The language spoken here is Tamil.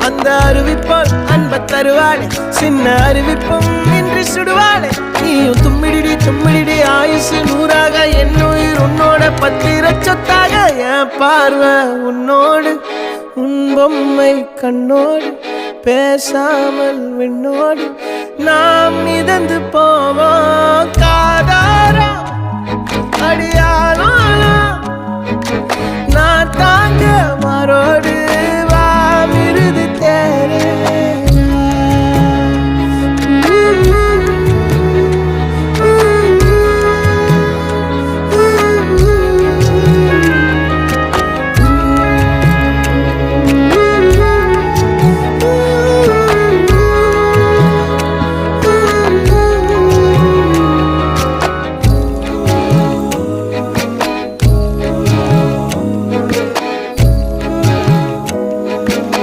அந்த அறிவிப்போல் அன்ப தருவாளே சின்ன அறிவிப்பும் இன்று சுடுவாளே நீயும் தும்மிடி ஆயுசு நூறாக என் உயிர் உன்னோட பத்திர சொத்தாக என் பார்வை உன்னோடு உன் பொம்மை கண்ணோடு பேசாமல் விண்ணோடு நாம் மிதந்து போவோம் காதாரா அடியானாலும் நான் தாங்க மாறோடு